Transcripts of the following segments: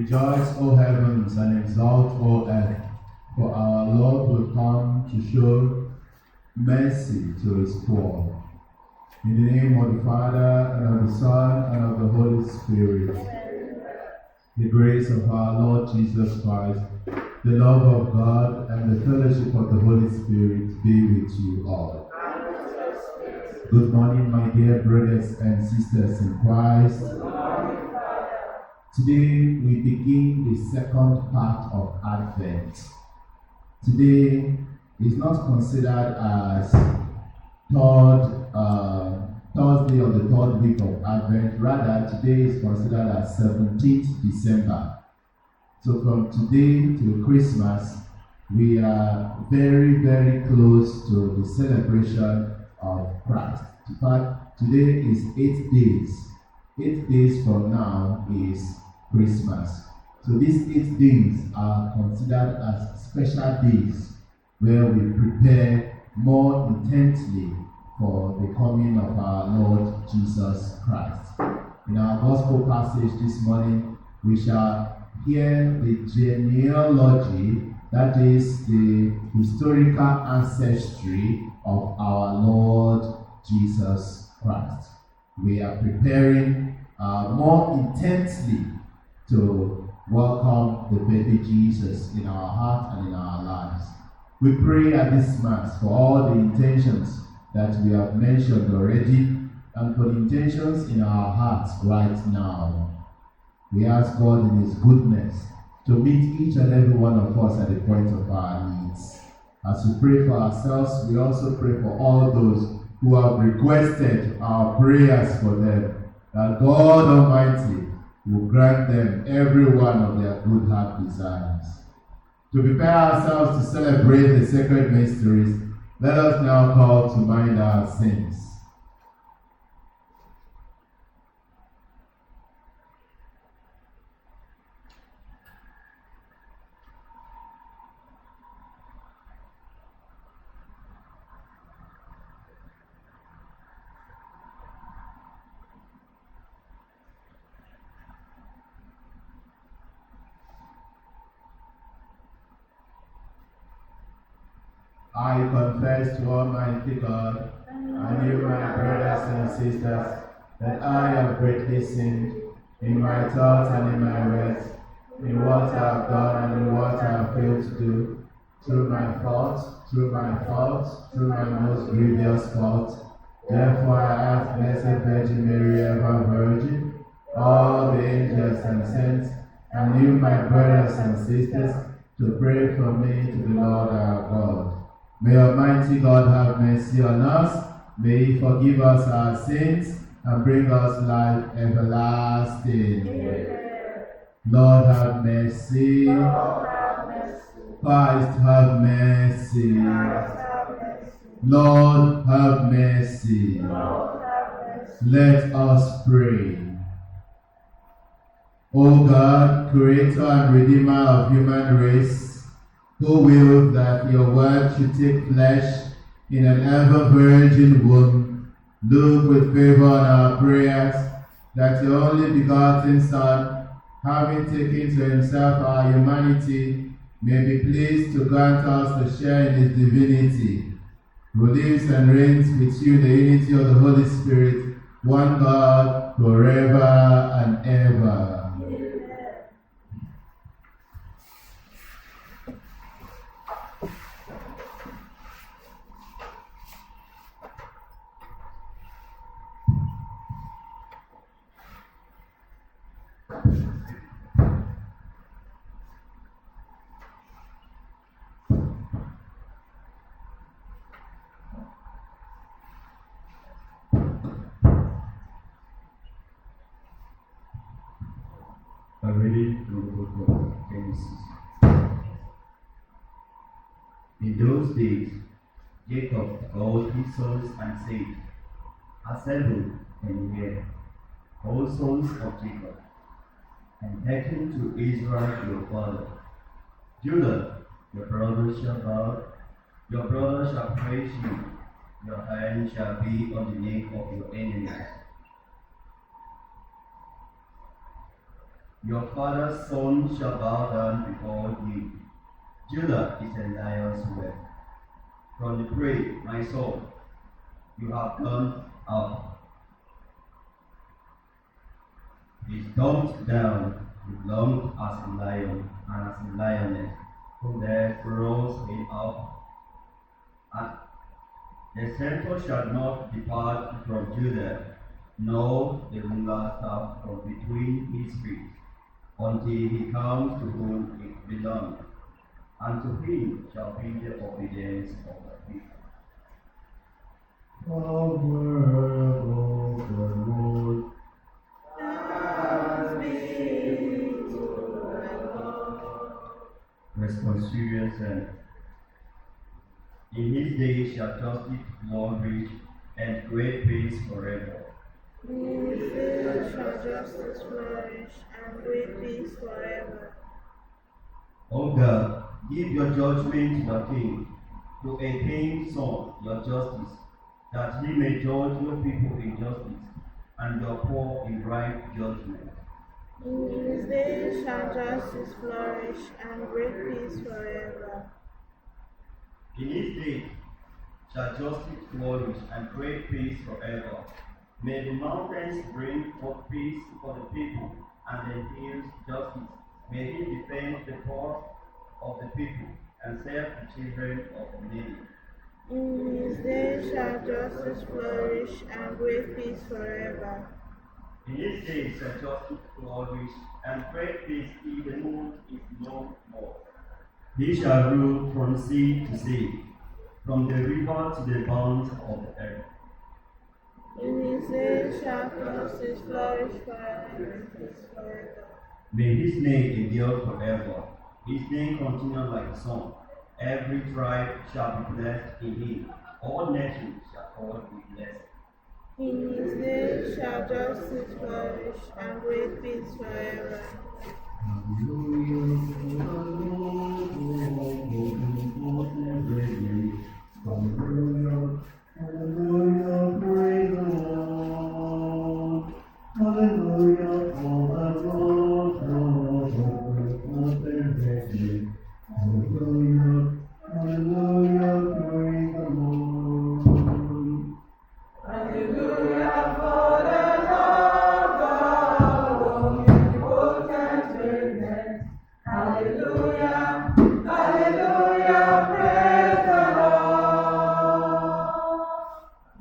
Rejoice, O heavens, and exult, O earth, for our Lord will come to show mercy to his poor. In the name of the Father, and of the Son, and of the Holy Spirit. The grace of our Lord Jesus Christ, the love of God, and the fellowship of the Holy Spirit be with you all. Good morning, my dear brothers and sisters in Christ. Today we begin the second part of Advent. Today is not considered as Thursday of the third week of Advent. Rather, today is considered as 17th December. So from today to Christmas, we are very, very close to the celebration of Christ. In fact, today is 8 days. 8 days from now is Christmas. So these 8 days are considered as special days where we prepare more intently for the coming of our Lord Jesus Christ. In our gospel passage this morning, we shall hear the genealogy, that is the historical ancestry of our Lord Jesus Christ. We are preparing more intensely to welcome the baby Jesus in our heart and in our lives. We pray at this Mass for all the intentions that we have mentioned already and for the intentions in our hearts right now. We ask God in His goodness to meet each and every one of us at the point of our needs. As we pray for ourselves, we also pray for all those who have requested our prayers for them, that God Almighty will grant them every one of their good heart desires. To prepare ourselves to celebrate the sacred mysteries, let us now call to mind our sins. I confess to Almighty God and you, my brothers and sisters, that I have greatly sinned in my thoughts and in my words, in what I have done and in what I have failed to do, through my faults, through my most grievous fault. Therefore I ask Blessed Virgin Mary, ever Virgin, all the angels and saints, and you, my brothers and sisters, to pray for me to the Lord our God. May Almighty God have mercy on us. May He forgive us our sins and bring us life everlasting. Amen. Lord have mercy. Lord have mercy. Christ have mercy. Christ have mercy. Lord have mercy. Lord have mercy. Let us pray. O God, Creator and Redeemer of human race, who willed that your word should take flesh in an ever-virgin womb, look with favor on our prayers, that your only begotten Son, having taken to himself our humanity, may be pleased to grant us to share in his divinity, who lives and reigns with you in the unity of the Holy Spirit, one God, forever and ever. A reading from the book of Genesis. In those days, Jacob called his sons and said, Assemble and hear, all sons of Jacob, and hearken to Israel your father. Judah, your brother shall bow, your brother shall praise you, your hand shall be on the neck of your enemies. Your father's son shall bow down before thee. Judah is a lion's whelp. From the prey, my soul, you have gone up. He is dumped down, belonged as a lion and as a lioness, who there rose him up. And the scepter shall not depart from Judah, nor the ruler's staff from between his feet, until he comes to whom it belongs, and to him shall be the obedience of the people. The word of the Lord. Responsive and in his day shall justice flourish and great peace forever. In his days shall justice flourish and great peace forever. O God, give your judgment to the king, to a king's son your justice, that he may judge your people in justice, and your poor in right judgment. In his days shall justice flourish and great peace forever. In his days shall justice flourish and great peace forever. May the mountains bring forth peace for the people, and the hills justice. May he defend the poor of the people, and save the children of the needy. In his days shall justice flourish and great peace forever. In his days shall justice flourish, and great peace even is no more. He shall rule from sea to sea, from the river to the bounds of the earth. In his days shall justice flourish and peace forever. May his name endure forever. His name continue like the sun. Every tribe shall be blessed in him. All nations shall call be blessed. In his days shall justice flourish and great peace forever. Hallelujah, praise the Lord. Hallelujah, for the Lord, hallelujah, hallelujah, praise the Lord. Hallelujah for the Lord God, omnipotent greatness. Hallelujah, hallelujah, praise the Lord.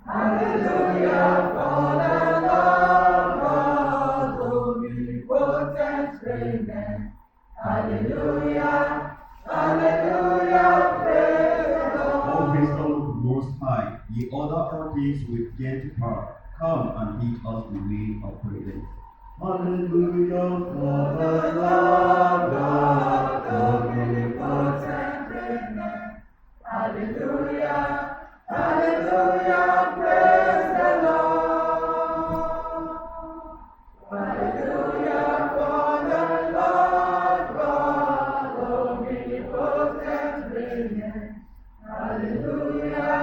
Hallelujah for the Lord God, omnipotent greatness. Hallelujah, hallelujah, praise the O Lord. wisdom most high, ye order all things with gentle power. Come and teach us the way of prudence. Hallelujah for the Lord God, omnipotent greatness. Hallelujah, hallelujah, praise the Lord. Hallelujah for the Lord God, omnipotent greatness. Hallelujah,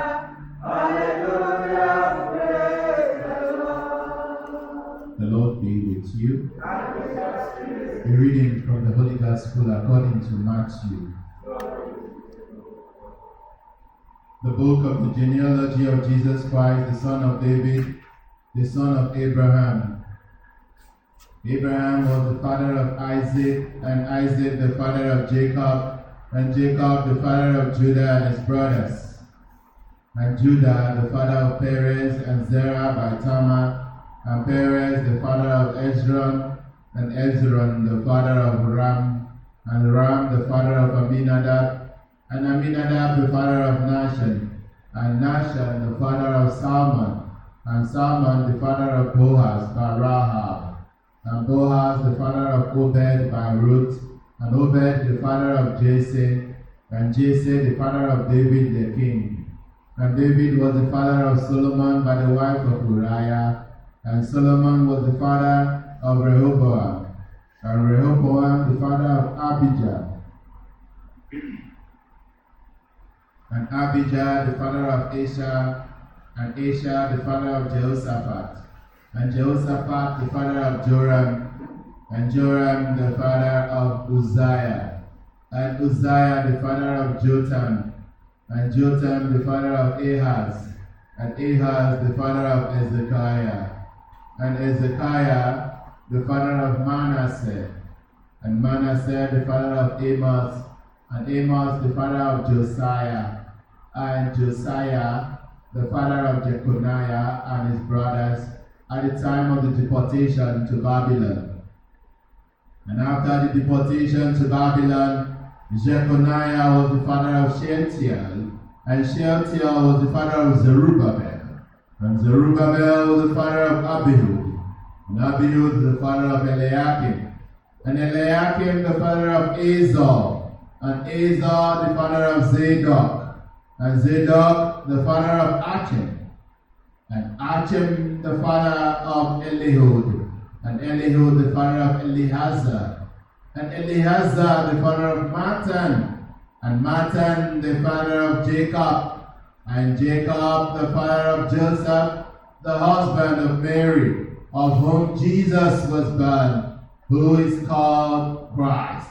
hallelujah, praise the Lord. The Lord be with you. And with your spirit. A reading from the Holy Gospel according to Matthew. The book of the genealogy of Jesus Christ, the son of David, the son of Abraham. Abraham was the father of Isaac, and Isaac the father of Jacob, and Jacob the father of Judah and his brothers, and Judah the father of Perez and Zerah by Tamar, and Perez the father of Hezron, and Hezron the father of Ram, and Ram the father of Aminadab, and Aminadab the father of Nahshon, and Nahshon the father of Salmon, and Salmon the father of Boaz by Rahab, and Boaz the father of Obed by Ruth, and Obed the father of Jesse, and Jesse the father of David the king. And David was the father of Solomon by the wife of Uriah, and Solomon was the father of Rehoboam, and Rehoboam the father of Abijah, and Abijah the father of Asa, and Asa the father of Jehoshaphat, and Jehoshaphat the father of Joram, and Joram the father of Uzziah, and Uzziah the father of Jotham, and Jotham the father of Ahaz, and Ahaz the father of Hezekiah, and Hezekiah the father of Manasseh, and Manasseh the father of Amos, and Amos the father of Josiah, and Josiah the father of Jeconiah and his brothers at the time of the deportation to Babylon. And after the deportation to Babylon, Jeconiah was the father of Shealtiel, and Shealtiel was the father of Zerubbabel, and Zerubbabel was the father of Abihud, and Abihud the father of Eliakim, and Eliakim the father of Azor, and Azor the father of Zadok, and Zadok the father of Achim, and Achim the father of Elihud, and Elihud the father of Eleazar, and Eleazar the father of Matan, and Matan the father of Jacob, and Jacob the father of Joseph, the husband of Mary, of whom Jesus was born, who is called Christ.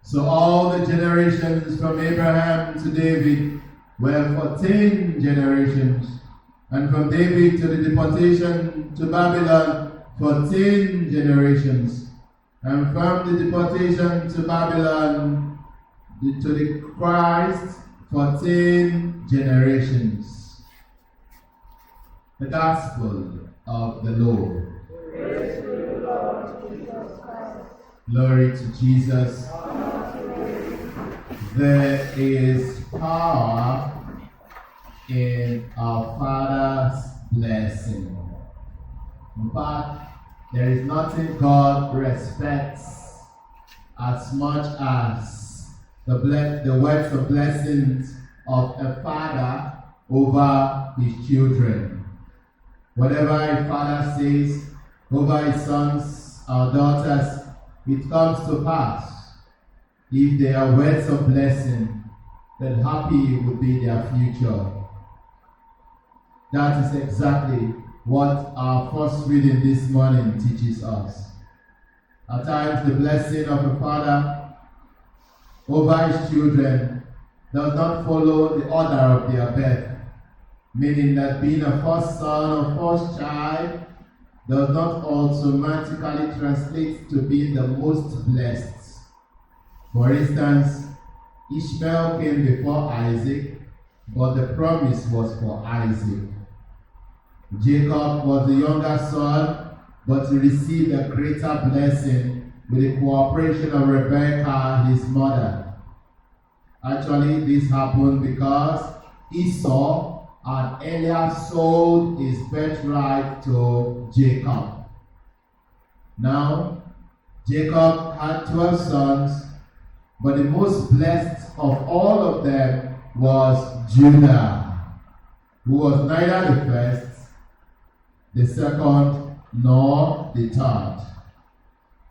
So all the generations from Abraham to David were 14 generations, and from David to the deportation to Babylon, 14 generations, and from the deportation to Babylon to the Christ, 14 generations. The Gospel of the Lord. Praise to you, Lord Jesus Christ. Glory to Jesus. There is power in our Father's blessing. In fact, there is nothing God respects as much as the words of blessings of a father over his children. Whatever a father says over his sons or daughters, it comes to pass. If they are words of blessing, then happy will be their future. That is exactly what our first reading this morning teaches us. At times, the blessing of a father over his children does not follow the order of their birth, meaning that being a first son or first child does not automatically translate to being the most blessed. For instance, Ishmael came before Isaac, but the promise was for Isaac. Jacob was the younger son, but he received a greater blessing with the cooperation of Rebekah, his mother. Actually, this happened because Esau had earlier sold his birthright to Jacob. Now, Jacob had 12 sons, but the most blessed of all of them was Judah, who was neither the first, the second, nor the third.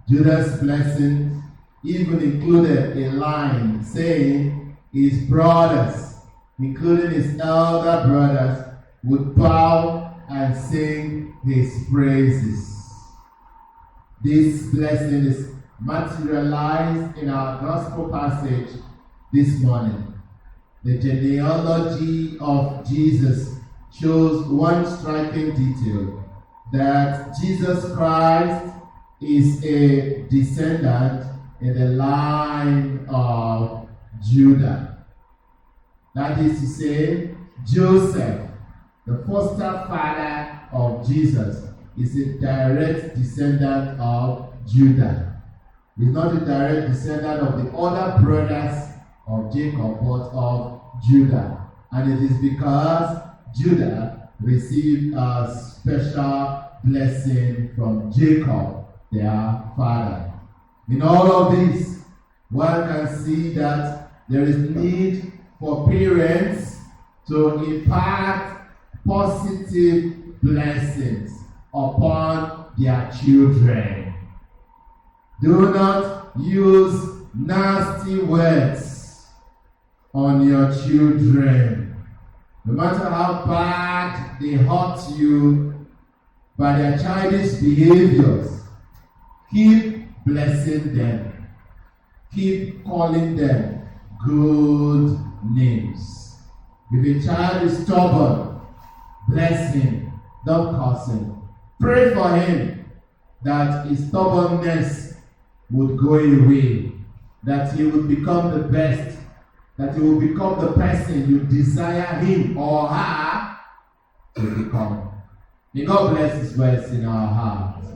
Judah's blessings even included a line saying his brothers, including his elder brothers, would bow and sing his praises. This blessing is materialized in our gospel passage this morning. The genealogy of Jesus shows one striking detail, that Jesus Christ is a descendant in the line of Judah. That is to say, Joseph, the foster father of Jesus, is a direct descendant of Judah. He's not a direct descendant of the other brothers of Jacob, but of Judah. And it is because Judah received a special blessing from Jacob, their father. In all of this, one can see that there is need for parents to impart positive blessings upon their children. Do not use nasty words on your children. No matter how bad they hurt you by their childish behaviors, Keep blessing them. Keep calling them good names. If a child is stubborn, bless him. Don't curse him. Pray for him that his stubbornness would go away, that he would become the best, that he will become the person you desire him or her to become. May God bless His words in our hearts.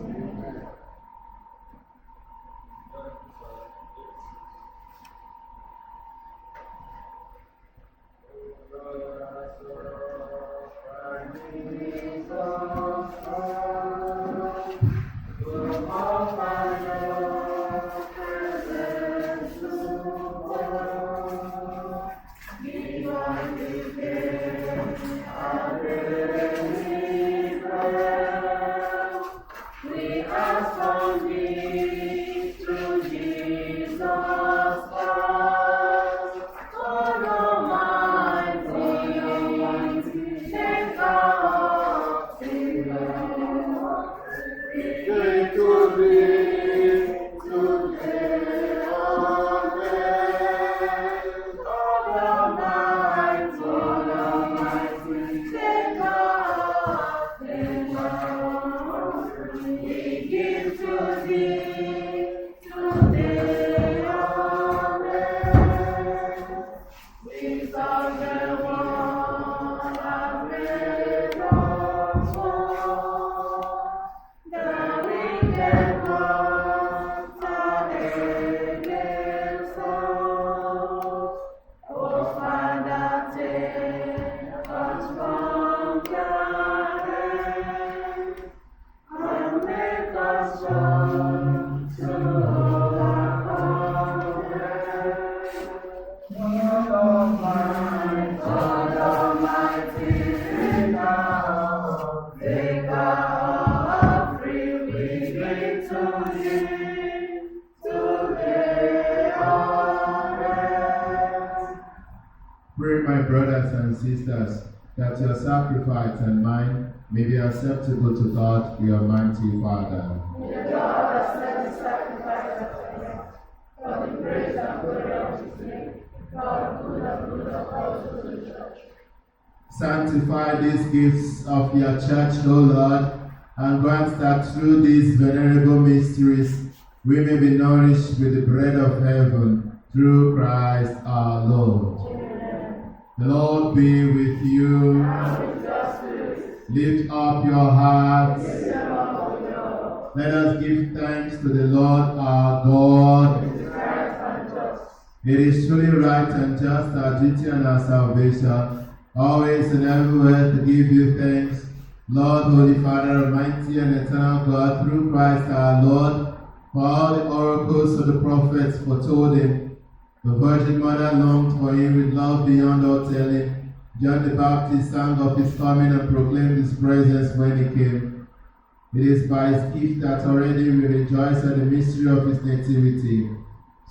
Pray, my brothers and sisters, that your sacrifice and mine may be acceptable to God, the Almighty Father. May God accept the sacrifice of faith, for the praise and glory of His name, for the good of all to the church. Sanctify these gifts of your church, O Lord, and grant that through these venerable mysteries we may be nourished with the bread of heaven through Christ our Lord. Amen. The Lord be with you. And with your spirit, Lift up your hearts. lift them up to God. Let us give thanks to the Lord our God. It is right and just. It is truly right and just, our duty and our salvation, always and everywhere to give you thanks, Lord, Holy Father, Almighty and eternal God, through Christ our Lord. For all the oracles of the prophets foretold him. The Virgin Mother longed for him with love beyond all telling. John the Baptist sang of his coming and proclaimed his presence when he came. It is by his gift that already we rejoice at the mystery of his nativity,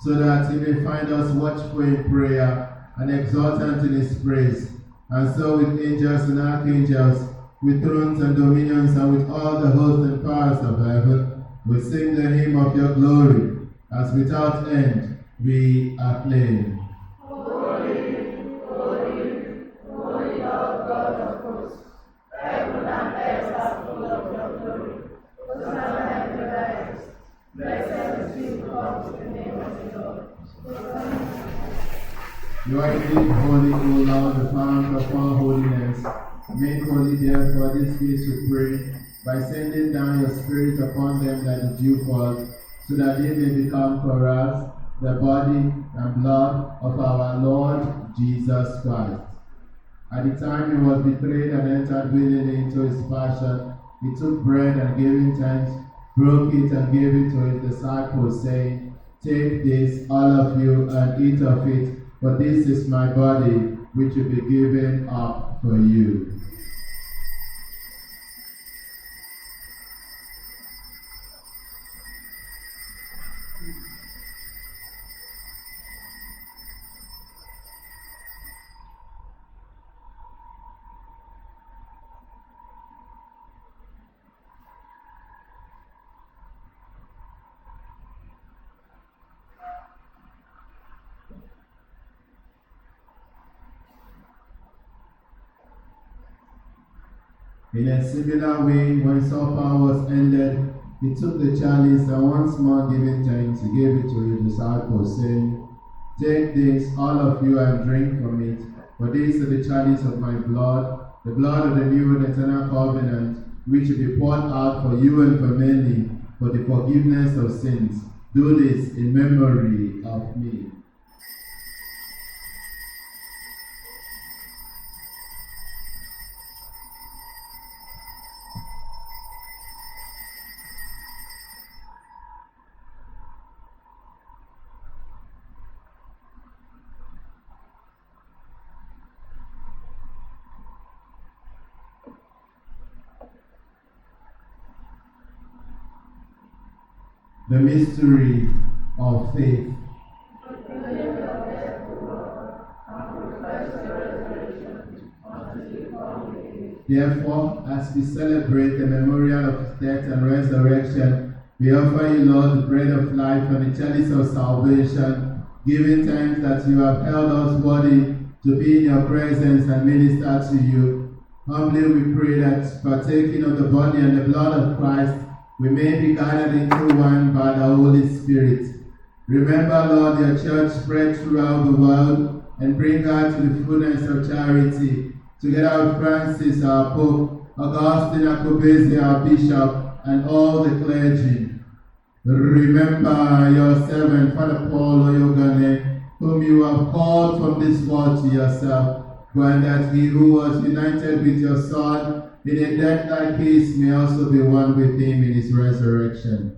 so that he may find us watchful in prayer and exultant in his praise. And so with angels and archangels, with thrones and dominions, and with all the hosts and powers of heaven, we sing the hymn of your glory, as without end we acclaim. Holy, holy, holy Lord God of hosts, heaven and earth are full of your glory. Hosanna in the highest. Blessed is he who comes in the name of the Lord. You are indeed holy, O Lord, the fount of all holiness. Make holy, therefore, this feast, we pray, by sending down your Spirit upon them that the dew falls, so that they may become for us the body and blood of our Lord Jesus Christ. At the time he was betrayed and entered willingly into his passion, he took bread and giving thanks, broke it and gave it to his disciples, saying, "Take this, all of you, and eat of it, for this is my body, which will be given up for you." In a similar way, when supper was ended, he took the chalice and once more giving thanks, he gave it to his disciples, saying, "Take this, all of you, and drink from it, for this is the chalice of my blood, the blood of the new and eternal covenant, which will be poured out for you and for many, for the forgiveness of sins. Do this in memory of me." The mystery of faith. Therefore, as we celebrate the memorial of his death and resurrection, we offer you, Lord, the bread of life and the chalice of salvation, giving thanks that you have held us worthy to be in your presence and minister to you. Humbly we pray that, partaking of the body and the blood of Christ, we may be gathered into one by the Holy Spirit. Remember, Lord, your church spread throughout the world and bring her to the fullness of charity, together with Francis, our Pope, Augustine Akobese, our Bishop, and all the clergy. Remember your servant, Father Paul Oyogane, whom you have called from this world to yourself, grant that he who was united with your Son in a death like his may also be one with him in his resurrection.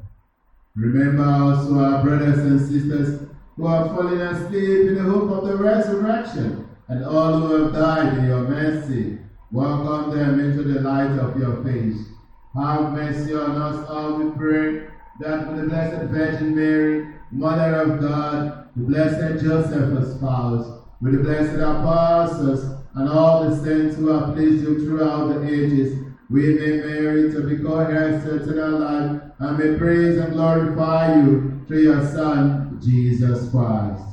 Remember also our brothers and sisters who have fallen asleep in the hope of the resurrection, and all who have died in your mercy. Welcome them into the light of your face. Have mercy on us all, we pray, that with the Blessed Virgin Mary, Mother of God, the blessed Joseph, her spouse, with the blessed apostles, and all the saints who have pleased you throughout the ages, we may merit to be co-heirs to eternal life, and may praise and glorify you through your Son, Jesus Christ.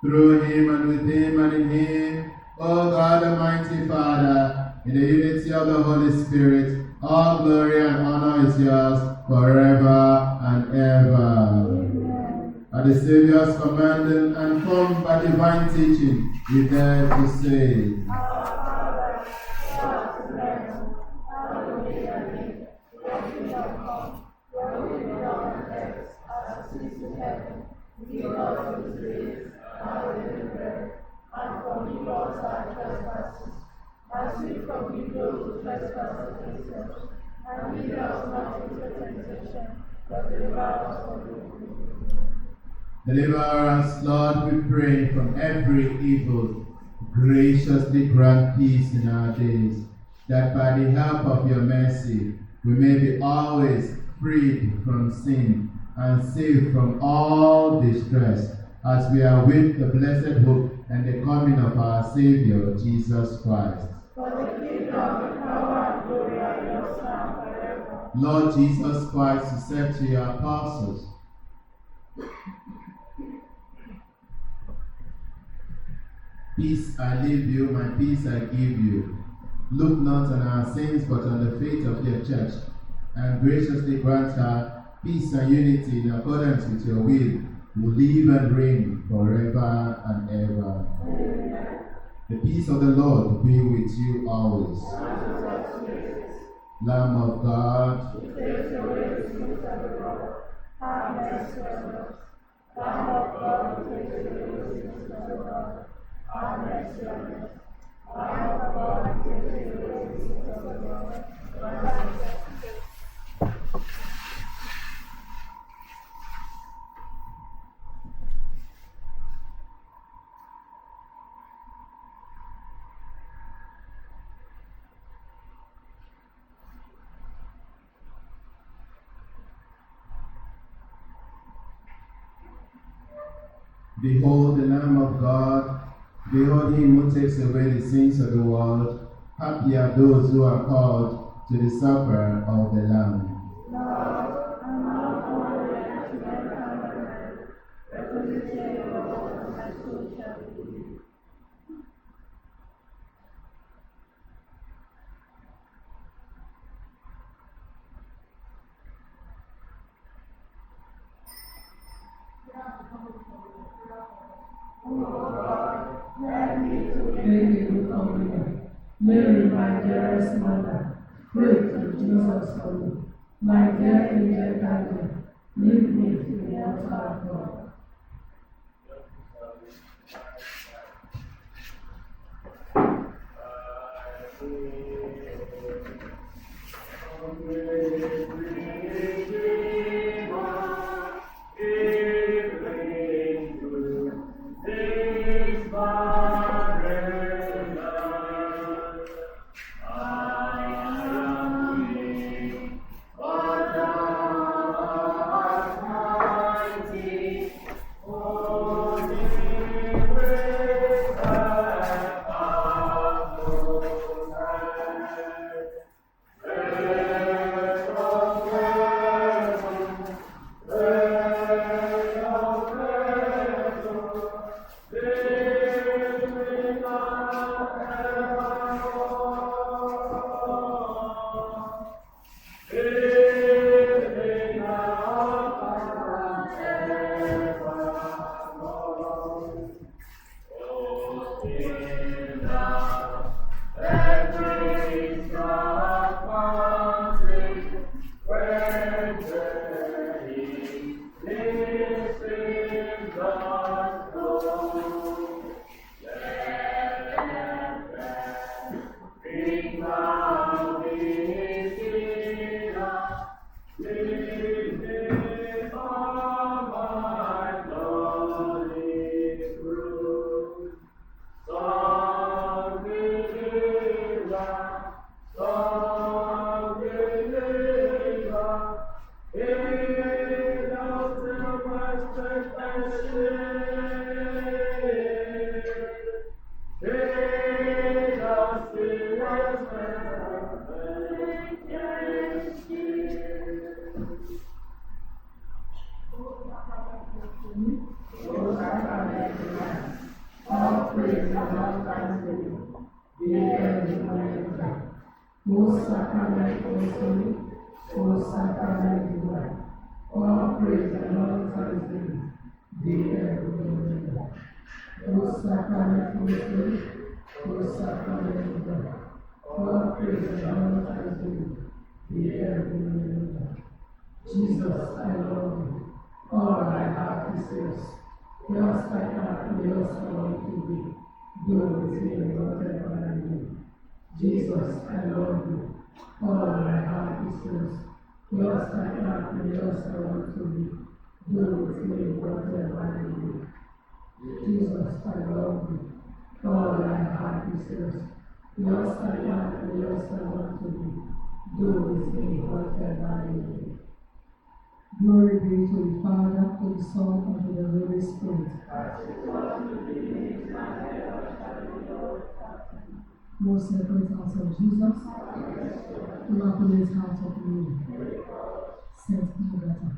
Through him and with him and in him, O God Almighty Father, in the unity of the Holy Spirit, all glory and honor is yours forever and ever. At the Savior's commanding and formed by divine teaching, we dare to say, Our Father, who art in heaven, hallowed be thy name. Thy kingdom come, your will be done on earth as it is in heaven. Give us this day our daily bread, and forgive us our trespasses, as we forgive those who trespass against us. And lead us not into temptation, but deliver us from evil. deliver us, Lord, we pray, from every evil. Graciously grant peace in our days, that by the help of your mercy we may be always freed from sin and saved from all distress, as we are with the blessed hope and the coming of our Savior, Jesus Christ. For the kingdom, the power, and glory are yours now and forever. Lord Jesus Christ, who said to your apostles, "Peace I leave you, my peace I give you. Look not on our sins, but on the faith of your church, and graciously grant her peace and unity in accordance with your will, who live and reign forever and ever." Amen. The peace of the Lord be with you always. Lamb of God, Who takes away the sins of the world, have mercy on us. Lamb of God, who takes away the sins of the world, have mercy on us. Lamb of God, who takes away the sins of the world, have mercy on us. behold the Lamb of God, behold him who takes away the sins of the world. Happy are those who are called to the supper of the Lamb. Lord, I'm not worthy to enter under heaven, but to the table of my soul shall be. Make a good company. Mary, my dearest mother, pray to Jesus for me. My dear angel guardian, lead me to the altar of God. Jesus, I love you. All I have is yours. Yours I have, yours I want to be. Do with me whatever I do. Jesus, I love you. All I have is yours. Yours I have, yours I want to be. Do with me whatever I do. Jesus, I love you. All I have is yours. Yours I have, yours I want to be. Do with me whatever I do. Glory be to the Father, to the Son, and to the Holy Spirit. Most sacred heart of Jesus, Immaculate Heart of Mary, Saint Agatha,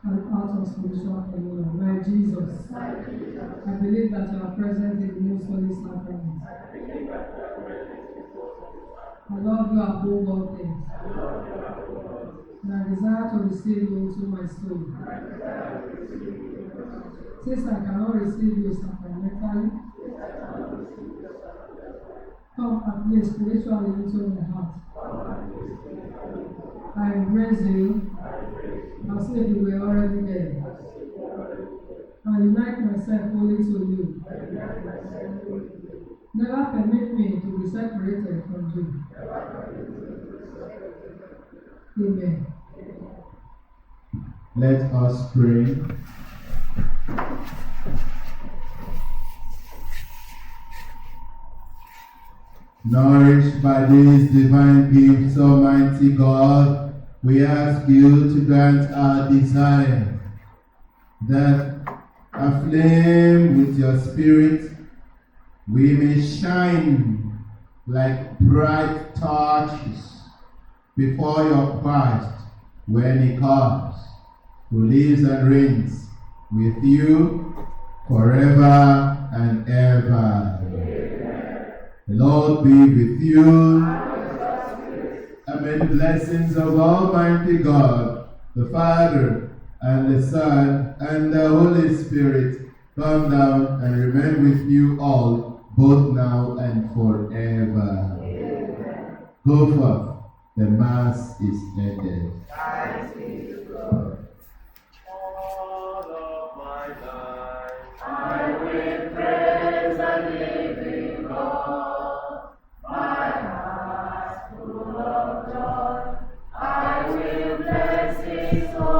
and out of spiritual communion, my Jesus, I believe that you are present in the most holy sacrament. I love you above all things. And I desire to receive you into my soul. Since I cannot receive you sacramentally, come and play spiritually into my heart. I embrace you as if you were already there. I unite myself fully to you. Never permit me to be separated from you. Amen. Let us pray. Nourished by these divine gifts, Almighty God, we ask you to grant our desire, that aflame with your Spirit, we may shine like bright torches before your Christ when he comes, who lives and reigns with you forever and ever. Amen. The Lord be with you. And may the blessings of Almighty God, the Father, and the Son, and the Holy Spirit come down and remain with you all, both now and forever. Amen. Go forth. The Mass is ended. Thanks be to God. All of my life, I will praise the living God. My heart full of joy, I will bless His holy